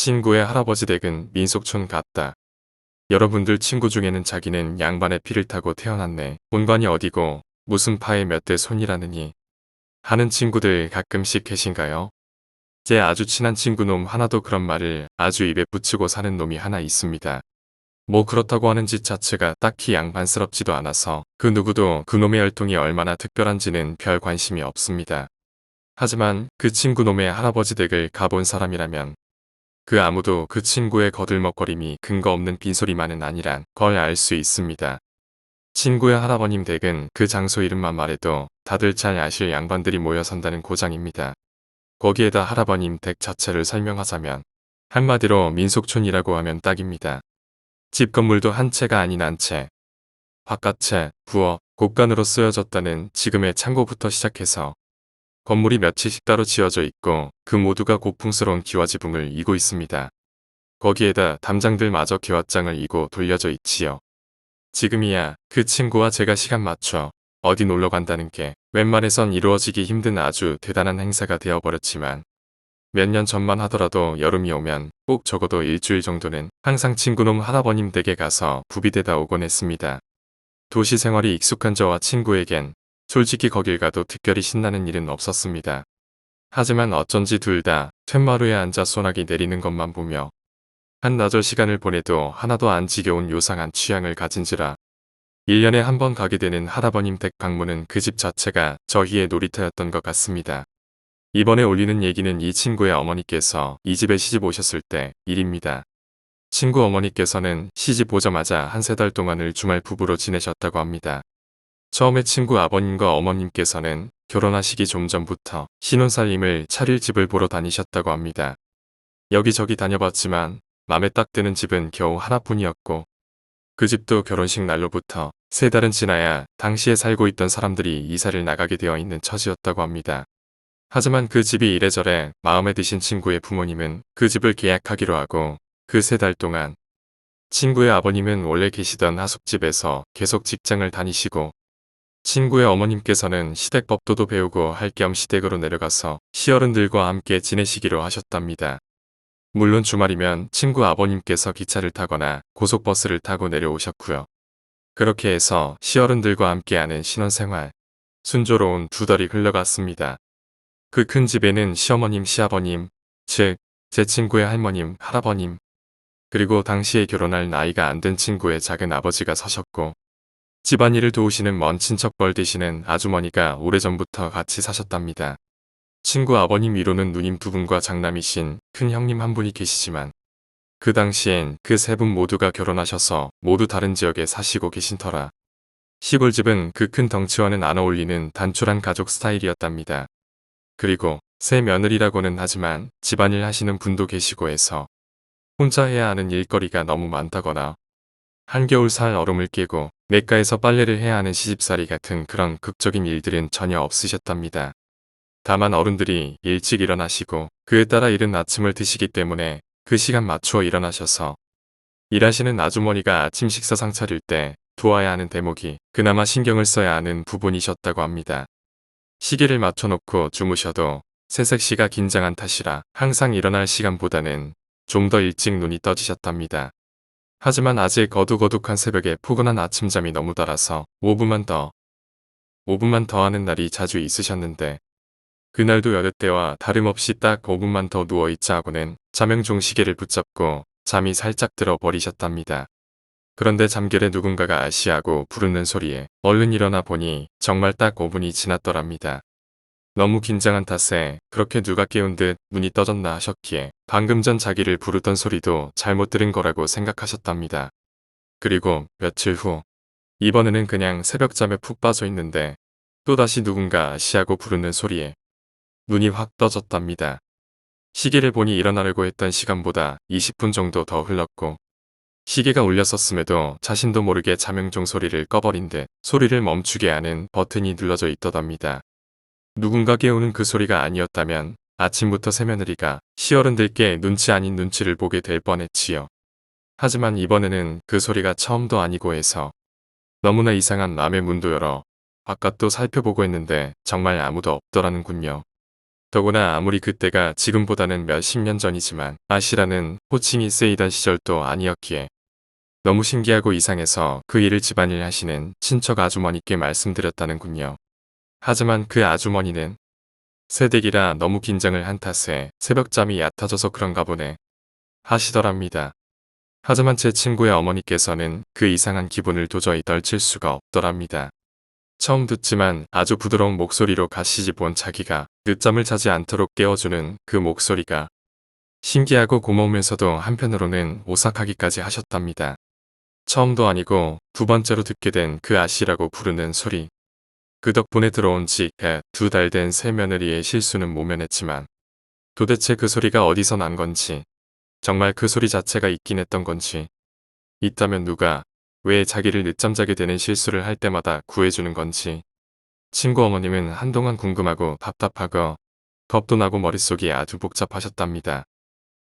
친구의 할아버지 댁은 민속촌 같다. 여러분들 친구 중에는 자기는 양반의 피를 타고 태어났네. 본관이 어디고 무슨 파의 몇 대 손이라느니 하는 친구들 가끔씩 계신가요? 제 아주 친한 친구 놈 하나도 그런 말을 아주 입에 붙이고 사는 놈이 하나 있습니다. 뭐 그렇다고 하는 짓 자체가 딱히 양반스럽지도 않아서 그 누구도 그 놈의 열통이 얼마나 특별한지는 별 관심이 없습니다. 하지만 그 친구 놈의 할아버지 댁을 가본 사람이라면 그 아무도 그 친구의 거들먹거림이 근거 없는 빈소리만은 아니란 걸 알 수 있습니다. 친구의 할아버님 댁은 그 장소 이름만 말해도 다들 잘 아실 양반들이 모여 산다는 고장입니다. 거기에다 할아버님 댁 자체를 설명하자면 한마디로 민속촌이라고 하면 딱입니다. 집 건물도 한 채가 아닌 한 채, 바깥채, 부엌, 곳간으로 쓰여졌다는 지금의 창고부터 시작해서 건물이 몇 채씩 따로 지어져 있고 그 모두가 고풍스러운 기와지붕을 이고 있습니다. 거기에다 담장들마저 기와장을 이고 돌려져 있지요. 지금이야 그 친구와 제가 시간 맞춰 어디 놀러 간다는 게 웬만해선 이루어지기 힘든 아주 대단한 행사가 되어버렸지만 몇 년 전만 하더라도 여름이 오면 꼭 적어도 일주일 정도는 항상 친구놈 할아버님 댁에 가서 부비대다 오곤 했습니다. 도시 생활이 익숙한 저와 친구에겐 솔직히 거길 가도 특별히 신나는 일은 없었습니다. 하지만 어쩐지 둘 다 툇마루에 앉아 소나기 내리는 것만 보며 한나절 시간을 보내도 하나도 안 지겨운 요상한 취향을 가진지라 1년에 한 번 가게 되는 할아버님 댁 방문은 그 집 자체가 저희의 놀이터였던 것 같습니다. 이번에 올리는 얘기는 이 친구의 어머니께서 이 집에 시집 오셨을 때 일입니다. 친구 어머니께서는 시집 오자마자 한 세 달 동안을 주말 부부로 지내셨다고 합니다. 처음에 친구 아버님과 어머님께서는 결혼하시기 좀 전부터 신혼살림을 차릴 집을 보러 다니셨다고 합니다. 여기저기 다녀봤지만 맘에 딱 드는 집은 겨우 하나뿐이었고 그 집도 결혼식 날로부터 세 달은 지나야 당시에 살고 있던 사람들이 이사를 나가게 되어 있는 처지였다고 합니다. 하지만 그 집이 이래저래 마음에 드신 친구의 부모님은 그 집을 계약하기로 하고 그 세 달 동안 친구의 아버님은 원래 계시던 하숙집에서 계속 직장을 다니시고 친구의 어머님께서는 시댁법도도 배우고 할 겸 시댁으로 내려가서 시어른들과 함께 지내시기로 하셨답니다. 물론 주말이면 친구 아버님께서 기차를 타거나 고속버스를 타고 내려오셨고요. 그렇게 해서 시어른들과 함께하는 신혼생활, 순조로운 두 달이 흘러갔습니다. 그 큰 집에는 시어머님, 시아버님, 즉 제 친구의 할머님, 할아버님, 그리고 당시에 결혼할 나이가 안 된 친구의 작은 아버지가 사셨고 집안일을 도우시는 먼 친척벌 되시는 아주머니가 오래전부터 같이 사셨답니다. 친구 아버님 위로는 누님 두 분과 장남이신 큰 형님 한 분이 계시지만 그 당시엔 그 세 분 모두가 결혼하셔서 모두 다른 지역에 사시고 계신 터라 시골집은 그 큰 덩치와는 안 어울리는 단촐한 가족 스타일이었답니다. 그리고 새 며느리라고는 하지만 집안일 하시는 분도 계시고 해서 혼자 해야 하는 일거리가 너무 많다거나 한겨울 살 얼음을 깨고 냇가에서 빨래를 해야 하는 시집살이 같은 그런 극적인 일들은 전혀 없으셨답니다. 다만 어른들이 일찍 일어나시고 그에 따라 이른 아침을 드시기 때문에 그 시간 맞추어 일어나셔서 일하시는 아주머니가 아침 식사상 차릴 때 도와야 하는 대목이 그나마 신경을 써야 하는 부분이셨다고 합니다. 시계를 맞춰놓고 주무셔도 새색시가 긴장한 탓이라 항상 일어날 시간보다는 좀 더 일찍 눈이 떠지셨답니다. 하지만 아직 어둑어둑한 새벽에 포근한 아침잠이 너무 달아서 5분만 더 하는 날이 자주 있으셨는데 그날도 여느 때와 다름없이 딱 5분만 더 누워있자 하고는 자명종 시계를 붙잡고 잠이 살짝 들어 버리셨답니다. 그런데 잠결에 누군가가 아시하고 부르는 소리에 얼른 일어나 보니 정말 딱 5분이 지났더랍니다. 너무 긴장한 탓에 그렇게 누가 깨운 듯 눈이 떠졌나 하셨기에 방금 전 자기를 부르던 소리도 잘못 들은 거라고 생각하셨답니다. 그리고 며칠 후 이번에는 그냥 새벽잠에 푹 빠져 있는데 또다시 누군가 아시하고 부르는 소리에 눈이 확 떠졌답니다. 시계를 보니 일어나려고 했던 시간보다 20분 정도 더 흘렀고 시계가 울렸었음에도 자신도 모르게 자명종 소리를 꺼버린 듯 소리를 멈추게 하는 버튼이 눌러져 있더답니다. 누군가 깨우는 그 소리가 아니었다면 아침부터 새며느리가 시어른들께 눈치 아닌 눈치를 보게 될 뻔했지요. 하지만 이번에는 그 소리가 처음도 아니고 해서 너무나 이상한 남의 문도 열어 바깥도 살펴보고 했는데 정말 아무도 없더라는군요. 더구나 아무리 그때가 지금보다는 몇십 년 전이지만 아씨라는 호칭이 쓰이던 시절도 아니었기에 너무 신기하고 이상해서 그 일을 집안일 하시는 친척 아주머니께 말씀드렸다는군요. 하지만 그 아주머니는 새댁이라 너무 긴장을 한 탓에 새벽잠이 얕아져서 그런가 보네 하시더랍니다. 하지만 제 친구의 어머니께서는 그 이상한 기분을 도저히 떨칠 수가 없더랍니다. 처음 듣지만 아주 부드러운 목소리로 가시집 온 자기가 늦잠을 자지 않도록 깨워주는 그 목소리가 신기하고 고마우면서도 한편으로는 오싹하기까지 하셨답니다. 처음도 아니고 두 번째로 듣게 된 그 아씨라고 부르는 소리. 그 덕분에 들어온 지 2달 된 새며느리의 실수는 모면했지만 도대체 그 소리가 어디서 난 건지, 정말 그 소리 자체가 있긴 했던 건지, 있다면 누가 왜 자기를 늦잠 자게 되는 실수를 할 때마다 구해주는 건지 친구 어머님은 한동안 궁금하고 답답하고 겁도 나고 머릿속이 아주 복잡하셨답니다.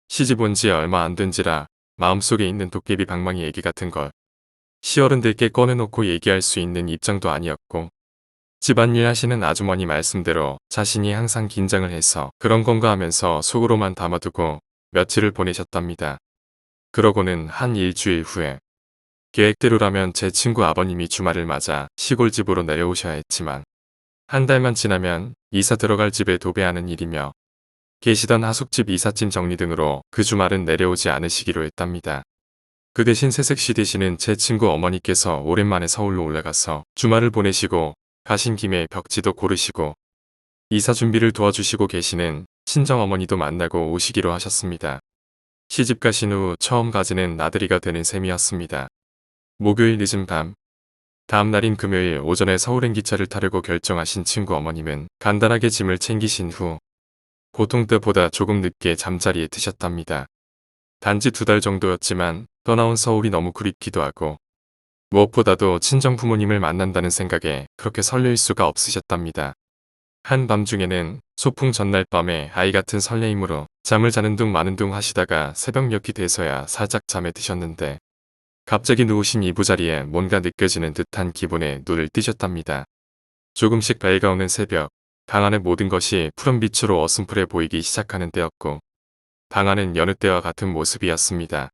시집 온 지 얼마 안 된지라 마음속에 있는 도깨비 방망이 얘기 같은 걸 시어른들께 꺼내놓고 얘기할 수 있는 입장도 아니었고 집안일 하시는 아주머니 말씀대로 자신이 항상 긴장을 해서 그런 건가 하면서 속으로만 담아두고 며칠을 보내셨답니다. 그러고는 한 일주일 후에 계획대로라면 제 친구 아버님이 주말을 맞아 시골집으로 내려오셔야 했지만 한 달만 지나면 이사 들어갈 집에 도배하는 일이며 계시던 하숙집 이삿짐 정리 등으로 그 주말은 내려오지 않으시기로 했답니다. 그 대신 새색시 되시는 제 친구 어머니께서 오랜만에 서울로 올라가서 주말을 보내시고 가신 김에 벽지도 고르시고 이사 준비를 도와주시고 계시는 친정어머니도 만나고 오시기로 하셨습니다. 시집 가신 후 처음 가지는 나들이가 되는 셈이었습니다. 목요일 늦은 밤, 다음 날인 금요일 오전에 서울행 기차를 타려고 결정하신 친구 어머님은 간단하게 짐을 챙기신 후 보통 때보다 조금 늦게 잠자리에 드셨답니다. 단지 2달 정도였지만 떠나온 서울이 너무 그립기도 하고 무엇보다도 친정 부모님을 만난다는 생각에 그렇게 설레일 수가 없으셨답니다. 한밤중에는 소풍 전날 밤에 아이 같은 설레임으로 잠을 자는 둥 마는 둥 하시다가 새벽녘이 돼서야 살짝 잠에 드셨는데 갑자기 누우신 이부자리에 뭔가 느껴지는 듯한 기분에 눈을 뜨셨답니다. 조금씩 밝아오는 새벽, 방 안의 모든 것이 푸른빛으로 어슴푸레 보이기 시작하는 때였고 방 안은 여느 때와 같은 모습이었습니다.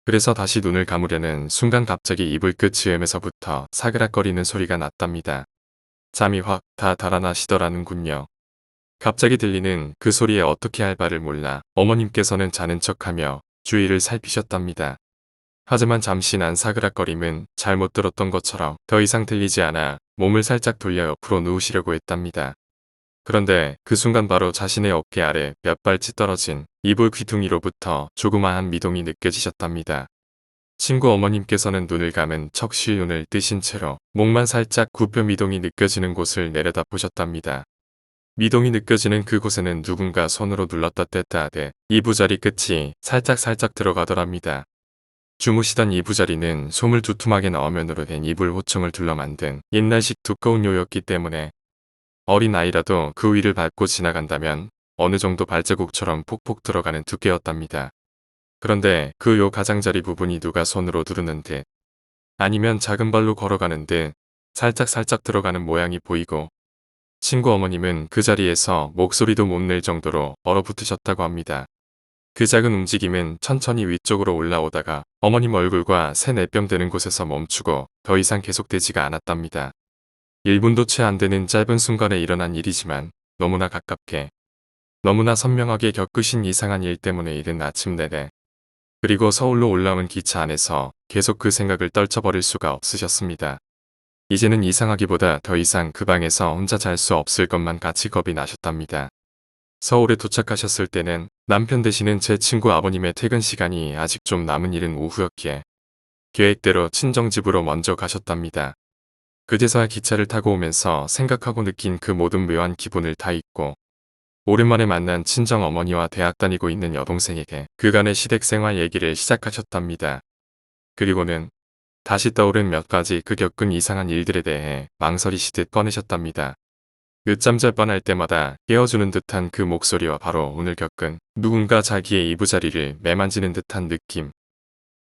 그래서 다시 눈을 감으려는 순간 갑자기 이불 끝즈음에서부터 사그락거리는 소리가 났답니다. 잠이 확 다 달아나시더라는군요. 갑자기 들리는 그 소리에 어떻게 할 바를 몰라 어머님께서는 자는 척하며 주위를 살피셨답니다. 하지만 잠시 난 사그락거림은 잘못 들었던 것처럼 더 이상 들리지 않아 몸을 살짝 돌려 옆으로 누우시려고 했답니다. 그런데 그 순간 바로 자신의 어깨 아래 몇 발치 떨어진 이불 귀퉁이로부터 조그마한 미동이 느껴지셨답니다. 친구 어머님께서는 눈을 감은 척 실눈을 뜨신 채로 목만 살짝 굽혀 미동이 느껴지는 곳을 내려다 보셨답니다. 미동이 느껴지는 그곳에는 누군가 손으로 눌렀다 뗐다 하듯 이부자리 끝이 살짝 들어가더랍니다. 주무시던 이부자리는 솜을 두툼하게 넣으면으로 된 이불 호청을 둘러 만든 옛날식 두꺼운 요였기 때문에 어린 아이라도 그 위를 밟고 지나간다면 어느 정도 발자국처럼 폭폭 들어가는 두께였답니다. 그런데 그 요 가장자리 부분이 누가 손으로 두르는 듯 아니면 작은 발로 걸어가는 듯 살짝 들어가는 모양이 보이고 친구 어머님은 그 자리에서 목소리도 못 낼 정도로 얼어붙으셨다고 합니다. 그 작은 움직임은 천천히 위쪽으로 올라오다가 어머님 얼굴과 새 내병 되는 곳에서 멈추고 더 이상 계속되지가 않았답니다. 1분도 채 안 되는 짧은 순간에 일어난 일이지만 너무나 가깝게 너무나 선명하게 겪으신 이상한 일 때문에 이른 아침 내내 그리고 서울로 올라온 기차 안에서 계속 그 생각을 떨쳐버릴 수가 없으셨습니다. 이제는 이상하기보다 더 이상 그 방에서 혼자 잘 수 없을 것만 같이 겁이 나셨답니다. 서울에 도착하셨을 때는 남편 되시는 제 친구 아버님의 퇴근 시간이 아직 좀 남은 이른 오후였기에 계획대로 친정집으로 먼저 가셨답니다. 그제서야 기차를 타고 오면서 생각하고 느낀 그 모든 묘한 기분을 다 잊고 오랜만에 만난 친정 어머니와 대학 다니고 있는 여동생에게 그간의 시댁생활 얘기를 시작하셨답니다. 그리고는 다시 떠오른 몇 가지 그 겪은 이상한 일들에 대해 망설이시듯 꺼내셨답니다. 늦잠 잘 뻔할 때마다 깨워주는 듯한 그 목소리와 바로 오늘 겪은 누군가 자기의 이부자리를 매만지는 듯한 느낌.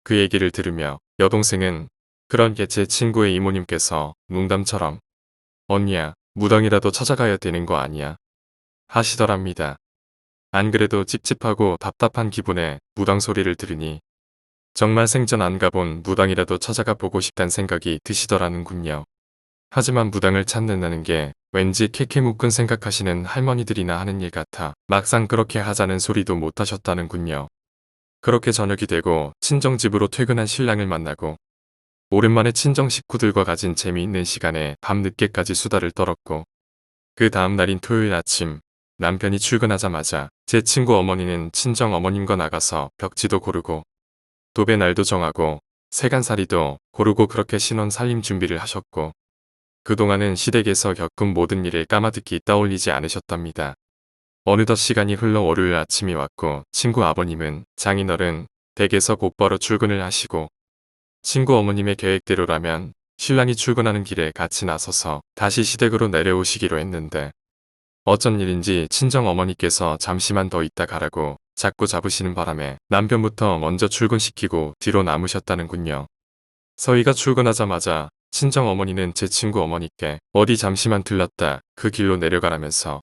그 얘기를 들으며 여동생은 그런 게 제 친구의 이모님께서 농담처럼 언니야 무당이라도 찾아가야 되는 거 아니야? 하시더랍니다. 안 그래도 찝찝하고 답답한 기분에 무당 소리를 들으니 정말 생전 안 가본 무당이라도 찾아가 보고 싶단 생각이 드시더라는군요. 하지만 무당을 찾는다는 게 왠지 캐캐묵근 생각하시는 할머니들이나 하는 일 같아 막상 그렇게 하자는 소리도 못 하셨다는군요. 그렇게 저녁이 되고 친정집으로 퇴근한 신랑을 만나고 오랜만에 친정 식구들과 가진 재미있는 시간에 밤늦게까지 수다를 떨었고 그 다음 날인 토요일 아침 남편이 출근하자마자 제 친구 어머니는 친정 어머님과 나가서 벽지도 고르고 도배 날도 정하고 세간살이도 고르고 그렇게 신혼 살림 준비를 하셨고 그동안은 시댁에서 겪은 모든 일을 까마득히 떠올리지 않으셨답니다. 어느덧 시간이 흘러 월요일 아침이 왔고 친구 아버님은 장인어른 댁에서 곧바로 출근을 하시고 친구 어머님의 계획대로라면 신랑이 출근하는 길에 같이 나서서 다시 시댁으로 내려오시기로 했는데 어쩐 일인지 친정 어머니께서 잠시만 더 있다 가라고 자꾸 잡으시는 바람에 남편부터 먼저 출근시키고 뒤로 남으셨다는군요. 서희가 출근하자마자 친정 어머니는 제 친구 어머니께 어디 잠시만 들렀다 그 길로 내려가라면서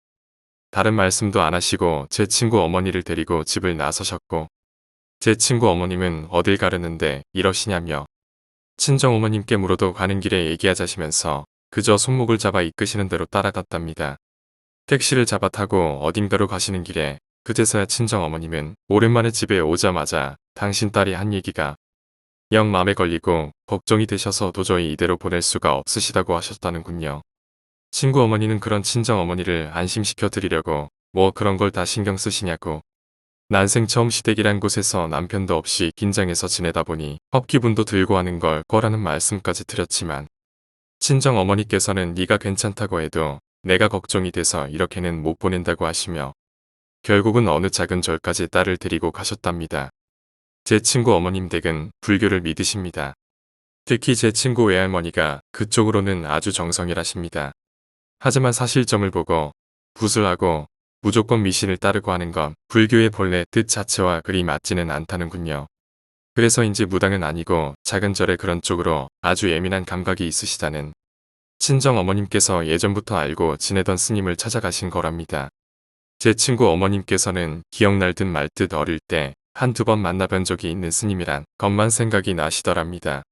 다른 말씀도 안 하시고 제 친구 어머니를 데리고 집을 나서셨고 제 친구 어머님은 어딜 가려는데 이러시냐며 친정 어머님께 물어도 가는 길에 얘기하자시면서 그저 손목을 잡아 이끄시는 대로 따라갔답니다. 택시를 잡아 타고 어딘가로 가시는 길에 그제서야 친정 어머님은 오랜만에 집에 오자마자 당신 딸이 한 얘기가 영 마음에 걸리고 걱정이 되셔서 도저히 이대로 보낼 수가 없으시다고 하셨다는군요. 친구 어머니는 그런 친정 어머니를 안심시켜 드리려고 뭐 그런 걸 다 신경 쓰시냐고 난생 처음 시댁이란 곳에서 남편도 없이 긴장해서 지내다 보니 헛기분도 들고 하는 걸 거라는 말씀까지 드렸지만 친정 어머니께서는 네가 괜찮다고 해도 내가 걱정이 돼서 이렇게는 못 보낸다고 하시며 결국은 어느 작은 절까지 딸을 데리고 가셨답니다. 제 친구 어머님 댁은 불교를 믿으십니다. 특히 제 친구 외할머니가 그쪽으로는 아주 정성이라십니다. 하지만 사실점을 보고 붓을 하고 무조건 미신을 따르고 하는 건 불교의 본래 뜻 자체와 그리 맞지는 않다는군요. 그래서인지 무당은 아니고 작은 절에 그런 쪽으로 아주 예민한 감각이 있으시다는 친정 어머님께서 예전부터 알고 지내던 스님을 찾아가신 거랍니다. 제 친구 어머님께서는 기억날 듯 말 듯 어릴 때 한두 번 만나본 적이 있는 스님이란 것만 생각이 나시더랍니다.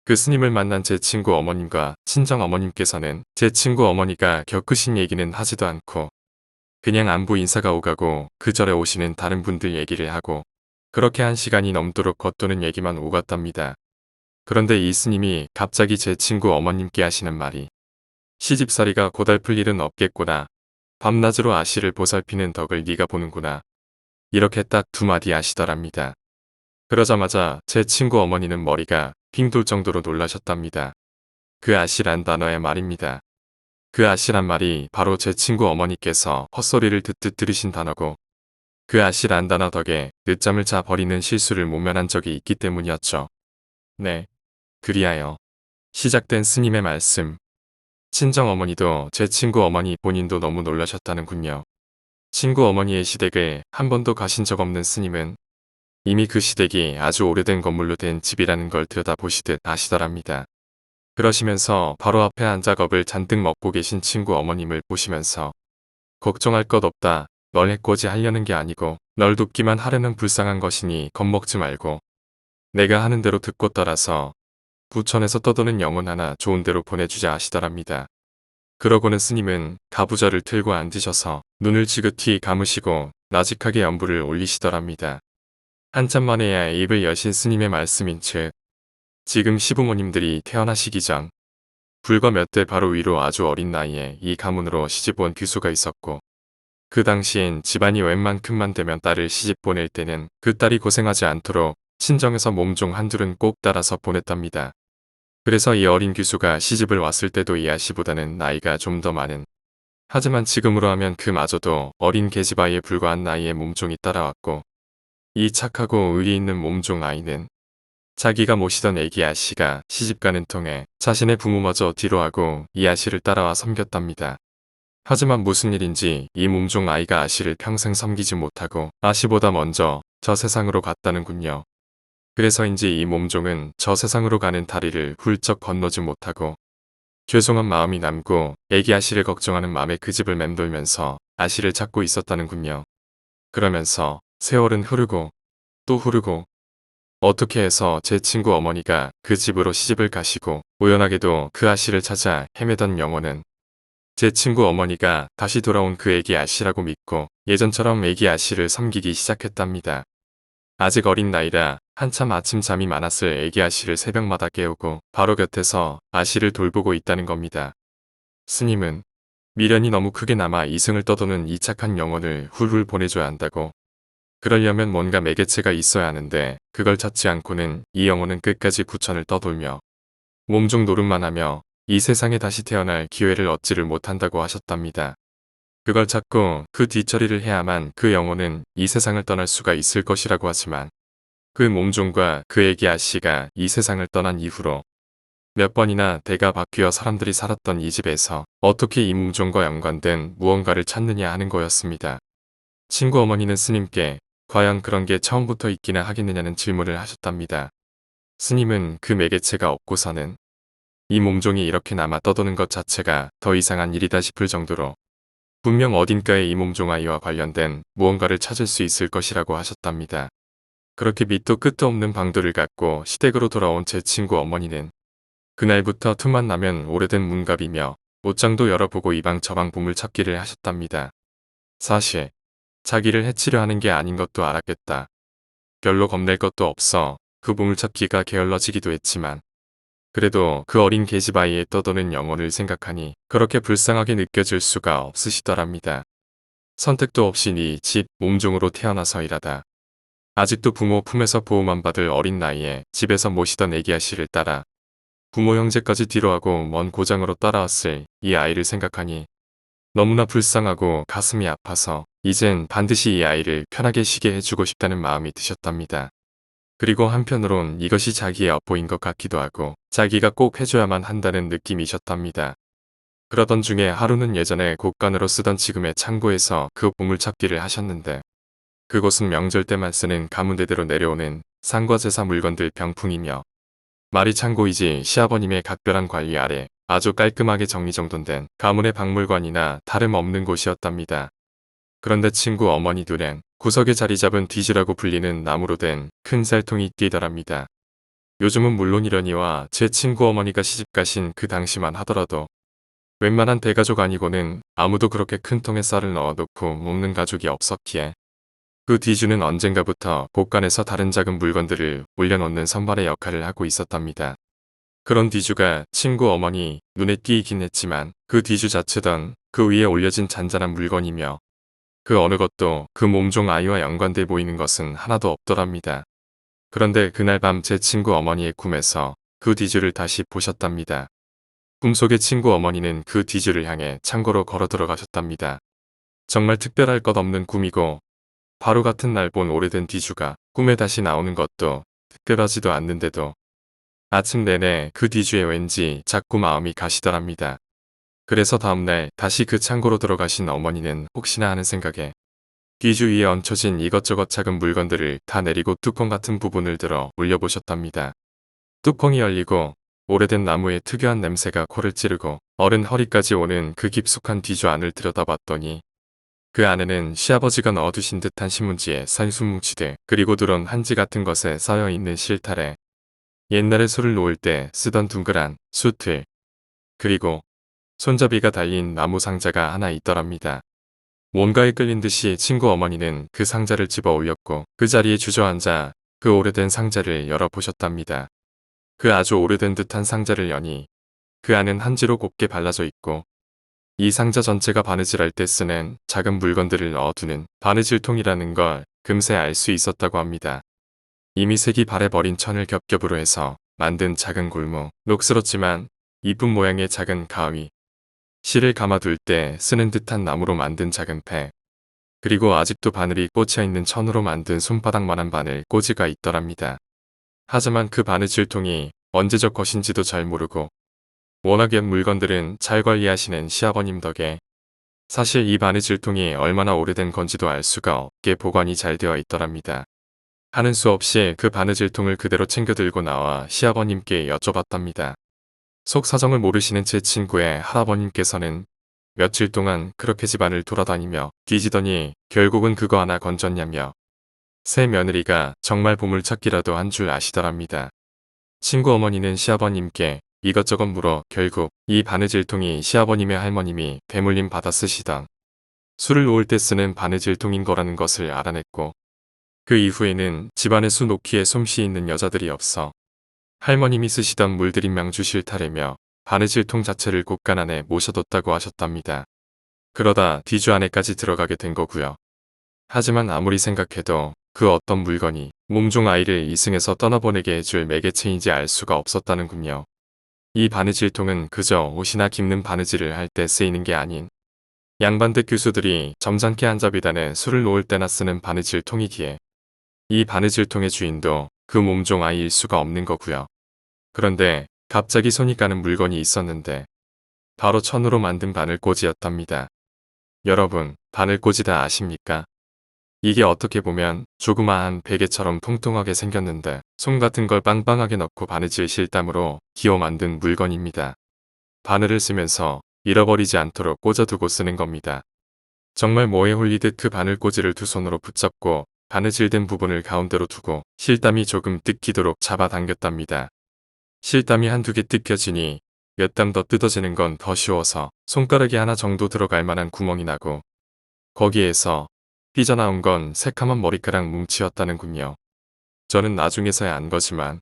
그 스님을 만난 제 친구 어머님과 친정 어머님께서는 제 친구 어머니가 겪으신 얘기는 하지도 않고 그냥 안부 인사가 오가고 그 절에 오시는 다른 분들 얘기를 하고 그렇게 한 시간이 넘도록 겉도는 얘기만 오갔답니다. 그런데 이 스님이 갑자기 제 친구 어머님께 하시는 말이 시집살이가 고달플 일은 없겠구나. 밤낮으로 아씨를 보살피는 덕을 네가 보는구나. 이렇게 딱 두 마디 하시더랍니다. 그러자마자 제 친구 어머니는 머리가 빙 돌 정도로 놀라셨답니다. 그 아씨란 단어의 말입니다. 그 아씨란 말이 바로 제 친구 어머니께서 헛소리를 듣듯 들으신 단어고 그 아씨란 단어 덕에 늦잠을 자 버리는 실수를 모면한 적이 있기 때문이었죠. 네. 그리하여 시작된 스님의 말씀. 친정 어머니도 제 친구 어머니 본인도 너무 놀라셨다는군요. 친구 어머니의 시댁에 한 번도 가신 적 없는 스님은 이미 그 시댁이 아주 오래된 건물로 된 집이라는 걸 들여다보시듯 아시더랍니다. 그러시면서 바로 앞에 앉아 겁을 잔뜩 먹고 계신 친구 어머님을 보시면서 걱정할 것 없다. 널 해코지 하려는 게 아니고 널 돕기만 하려는 불쌍한 것이니 겁먹지 말고 내가 하는 대로 듣고 따라서 부천에서 떠도는 영혼 하나 좋은 데로 보내주자 하시더랍니다. 그러고는 스님은 가부좌를 틀고 앉으셔서 눈을 지긋히 감으시고 나직하게 연불을 올리시더랍니다. 한참 만에야 입을 여신 스님의 말씀인즉 지금 시부모님들이 태어나시기 전 불과 몇 대 바로 위로 아주 어린 나이에 이 가문으로 시집온 귀수가 있었고 그 당시엔 집안이 웬만큼만 되면 딸을 시집 보낼 때는 그 딸이 고생하지 않도록 친정에서 몸종 한둘은 꼭 따라서 보냈답니다. 그래서 이 어린 귀수가 시집을 왔을 때도 이 아씨보다는 나이가 좀 더 많은 하지만 지금으로 하면 그마저도 어린 계집아이에 불과한 나이에 몸종이 따라왔고 이 착하고 의리 있는 몸종 아이는 자기가 모시던 애기 아씨가 시집가는 통에 자신의 부모마저 뒤로하고 이 아씨를 따라와 섬겼답니다. 하지만 무슨 일인지 이 몸종 아이가 아씨를 평생 섬기지 못하고 아씨보다 먼저 저 세상으로 갔다는군요. 그래서인지 이 몸종은 저 세상으로 가는 다리를 훌쩍 건너지 못하고 죄송한 마음이 남고 애기 아씨를 걱정하는 마음에 그 집을 맴돌면서 아씨를 찾고 있었다는군요. 그러면서 세월은 흐르고 또 흐르고 어떻게 해서 제 친구 어머니가 그 집으로 시집을 가시고 우연하게도 그 아씨를 찾아 헤매던 영혼은 제 친구 어머니가 다시 돌아온 그 애기 아씨라고 믿고 예전처럼 애기 아씨를 섬기기 시작했답니다. 아직 어린 나이라 한참 아침 잠이 많았을 애기 아씨를 새벽마다 깨우고 바로 곁에서 아씨를 돌보고 있다는 겁니다. 스님은 미련이 너무 크게 남아 이승을 떠도는 이 착한 영혼을 훌훌 보내줘야 한다고. 그러려면 뭔가 매개체가 있어야 하는데 그걸 찾지 않고는 이 영혼은 끝까지 부천을 떠돌며 몸종 노릇만 하며 이 세상에 다시 태어날 기회를 얻지를 못한다고 하셨답니다. 그걸 찾고 그 뒤처리를 해야만 그 영혼은 이 세상을 떠날 수가 있을 것이라고 하지만 그 몸종과 그 애기 아씨가 이 세상을 떠난 이후로 몇 번이나 대가 바뀌어 사람들이 살았던 이 집에서 어떻게 이 몸종과 연관된 무언가를 찾느냐 하는 거였습니다. 친구 어머니는 스님께 과연 그런 게 처음부터 있기나 하겠느냐는 질문을 하셨답니다. 스님은 그 매개체가 없고서는 이 몸종이 이렇게 남아 떠도는 것 자체가 더 이상한 일이다 싶을 정도로 분명 어딘가에 이 몸종 아이와 관련된 무언가를 찾을 수 있을 것이라고 하셨답니다. 그렇게 밑도 끝도 없는 방도를 갖고 시댁으로 돌아온 제 친구 어머니는 그날부터 틈만 나면 오래된 문갑이며 옷장도 열어보고 이 방 저 방 보물찾기를 하셨답니다. 사실 자기를 해치려 하는 게 아닌 것도 알았겠다. 별로 겁낼 것도 없어 그 보물찾기가 게을러지기도 했지만 그래도 그 어린 계집아이의 떠도는 영혼을 생각하니 그렇게 불쌍하게 느껴질 수가 없으시더랍니다. 선택도 없이 네 집 몸종으로 태어나서 일하다. 아직도 부모 품에서 보호만 받을 어린 나이에 집에서 모시던 애기 아씨를 따라 부모 형제까지 뒤로하고 먼 고장으로 따라왔을 이 아이를 생각하니 너무나 불쌍하고 가슴이 아파서 이젠 반드시 이 아이를 편하게 쉬게 해주고 싶다는 마음이 드셨답니다. 그리고 한편으론 이것이 자기의 업보인 것 같기도 하고 자기가 꼭 해줘야만 한다는 느낌이셨답니다. 그러던 중에 하루는 예전에 곳간으로 쓰던 지금의 창고에서 그 보물찾기를 하셨는데 그곳은 명절 때만 쓰는 가문대대로 내려오는 상과제사 물건들 병풍이며 말이 창고이지 시아버님의 각별한 관리 아래 아주 깔끔하게 정리정돈된 가문의 박물관이나 다름없는 곳이었답니다. 그런데 친구 어머니 눈엔 구석에 자리 잡은 뒤지라고 불리는 나무로 된 큰 쌀통이 띄더랍니다. 요즘은 물론이려니와 제 친구 어머니가 시집가신 그 당시만 하더라도 웬만한 대가족 아니고는 아무도 그렇게 큰 통에 쌀을 넣어놓고 먹는 가족이 없었기에 그 뒤주는 언젠가부터 곳간에서 다른 작은 물건들을 올려놓는 선발의 역할을 하고 있었답니다. 그런 뒤주가 친구 어머니 눈에 띄긴 했지만 그 뒤주 자체던 그 위에 올려진 잔잔한 물건이며 그 어느 것도 그 몸종 아이와 연관돼 보이는 것은 하나도 없더랍니다. 그런데 그날 밤 제 친구 어머니의 꿈에서 그 뒤주를 다시 보셨답니다. 꿈속의 친구 어머니는 그 뒤주를 향해 창고로 걸어 들어가셨답니다. 정말 특별할 것 없는 꿈이고 바로 같은 날 본 오래된 뒤주가 꿈에 다시 나오는 것도 특별하지도 않는데도 아침 내내 그 뒤주에 왠지 자꾸 마음이 가시더랍니다. 그래서 다음날 다시 그 창고로 들어가신 어머니는 혹시나 하는 생각에 뒤주 위에 얹혀진 이것저것 작은 물건들을 다 내리고 뚜껑 같은 부분을 들어 올려보셨답니다. 뚜껑이 열리고 오래된 나무의 특유한 냄새가 코를 찌르고 어른 허리까지 오는 그 깊숙한 뒤주 안을 들여다봤더니 그 안에는 시아버지가 넣어두신 듯한 신문지에 산수뭉치들 그리고 두런 한지 같은 것에 쌓여있는 실타래 옛날에 술을 놓을 때 쓰던 둥그란 수틀 그리고 손잡이가 달린 나무 상자가 하나 있더랍니다. 뭔가에 끌린 듯이 친구 어머니는 그 상자를 집어 올렸고 그 자리에 주저앉아 그 오래된 상자를 열어보셨답니다. 그 아주 오래된 듯한 상자를 여니 그 안은 한지로 곱게 발라져 있고 이 상자 전체가 바느질할 때 쓰는 작은 물건들을 넣어두는 바느질통이라는 걸 금세 알 수 있었다고 합니다. 이미 색이 바래버린 천을 겹겹으로 해서 만든 작은 골무, 녹슬었지만 이쁜 모양의 작은 가위, 실을 감아둘 때 쓰는 듯한 나무로 만든 작은 패, 그리고 아직도 바늘이 꽂혀있는 천으로 만든 손바닥만한 바늘 꽂이가 있더랍니다. 하지만 그 바느질통이 언제적 것인지도 잘 모르고 워낙 옛 물건들은 잘 관리하시는 시아버님 덕에 사실 이 바느질통이 얼마나 오래된 건지도 알 수가 없게 보관이 잘 되어 있더랍니다. 하는 수 없이 그 바느질통을 그대로 챙겨 들고 나와 시아버님께 여쭤봤답니다. 속 사정을 모르시는 제 친구의 할아버님께서는 며칠 동안 그렇게 집안을 돌아다니며 뒤지더니 결국은 그거 하나 건졌냐며 새 며느리가 정말 보물찾기라도 한 줄 아시더랍니다. 친구 어머니는 시아버님께 이것저것 물어 결국 이 바느질통이 시아버님의 할머님이 대물림 받아 쓰시던 술을 놓을 때 쓰는 바느질통인 거라는 것을 알아냈고 그 이후에는 집안에 수 놓기에 솜씨 있는 여자들이 없어 할머님이 쓰시던 물들인 주 실타래며 바느질통 자체를 곳간 안에 모셔뒀다고 하셨답니다. 그러다 뒤주 안에까지 들어가게 된 거고요. 하지만 아무리 생각해도 그 어떤 물건이 몸종 아이를 이승에서 떠나보내게 해줄 매개체인지 알 수가 없었다는군요. 이 바느질통은 그저 옷이나 깁는 바느질을 할 때 쓰이는 게 아닌 양반댁 교수들이 점잖게 앉아 비단에 술을 놓을 때나 쓰는 바느질통이기에 이 바느질통의 주인도 그 몸종 아이일 수가 없는 거고요. 그런데 갑자기 손이 가는 물건이 있었는데 바로 천으로 만든 바늘꽂이였답니다. 여러분, 바늘꽂이 다 아십니까? 이게 어떻게 보면 조그마한 베개처럼 통통하게 생겼는데 솜 같은 걸 빵빵하게 넣고 바느질 실담으로 기어 만든 물건입니다. 바늘을 쓰면서 잃어버리지 않도록 꽂아두고 쓰는 겁니다. 정말 뭐에 홀리듯 그 바늘꽂이를 두 손으로 붙잡고 바느질된 부분을 가운데로 두고 실담이 조금 뜯기도록 잡아당겼답니다. 실담이 한두 개 뜯겨지니 몇 담 더 뜯어지는 건 더 쉬워서 손가락이 하나 정도 들어갈 만한 구멍이 나고 거기에서 삐져나온 건 새카만 머리카락 뭉치였다는군요. 저는 나중에서야 안 거지만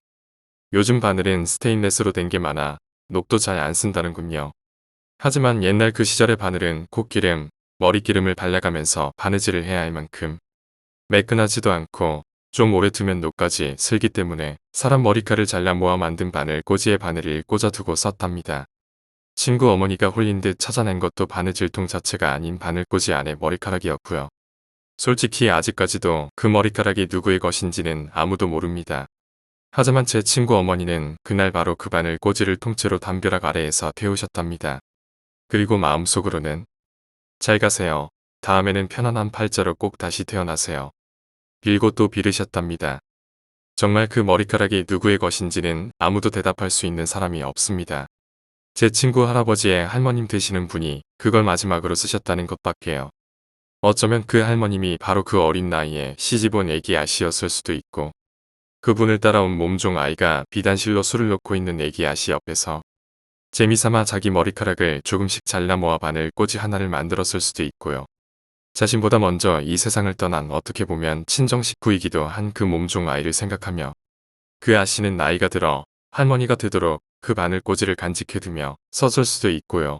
요즘 바늘은 스테인레스로 된 게 많아 녹도 잘 안 쓴다는군요. 하지만 옛날 그 시절의 바늘은 콧기름, 머리기름을 발라가면서 바느질을 해야 할 만큼 매끈하지도 않고 좀 오래 두면 녹까지 슬기 때문에 사람 머리카락을 잘라 모아 만든 바늘 꽂이에 바늘을 꽂아두고 썼답니다. 친구 어머니가 홀린 듯 찾아낸 것도 바느질통 자체가 아닌 바늘꽂이 안에 머리카락이었고요. 솔직히 아직까지도 그 머리카락이 누구의 것인지는 아무도 모릅니다. 하지만 제 친구 어머니는 그날 바로 그 바늘꽂이를 통째로 담벼락 아래에서 태우셨답니다. 그리고 마음속으로는 잘 가세요. 다음에는 편안한 팔자로 꼭 다시 태어나세요. 빌고 또 빌으셨답니다. 정말 그 머리카락이 누구의 것인지는 아무도 대답할 수 있는 사람이 없습니다. 제 친구 할아버지의 할머님 되시는 분이 그걸 마지막으로 쓰셨다는 것밖에요. 어쩌면 그 할머님이 바로 그 어린 나이에 시집온 애기 아씨였을 수도 있고 그분을 따라온 몸종 아이가 비단실로 술을 놓고 있는 애기 아씨 옆에서 재미삼아 자기 머리카락을 조금씩 잘라 모아 바늘꽂이 하나를 만들었을 수도 있고요. 자신보다 먼저 이 세상을 떠난 어떻게 보면 친정 식구이기도 한 그 몸종 아이를 생각하며 그 아씨는 나이가 들어 할머니가 되도록 그 바늘꽂이를 간직해두며 썼을 수도 있고요.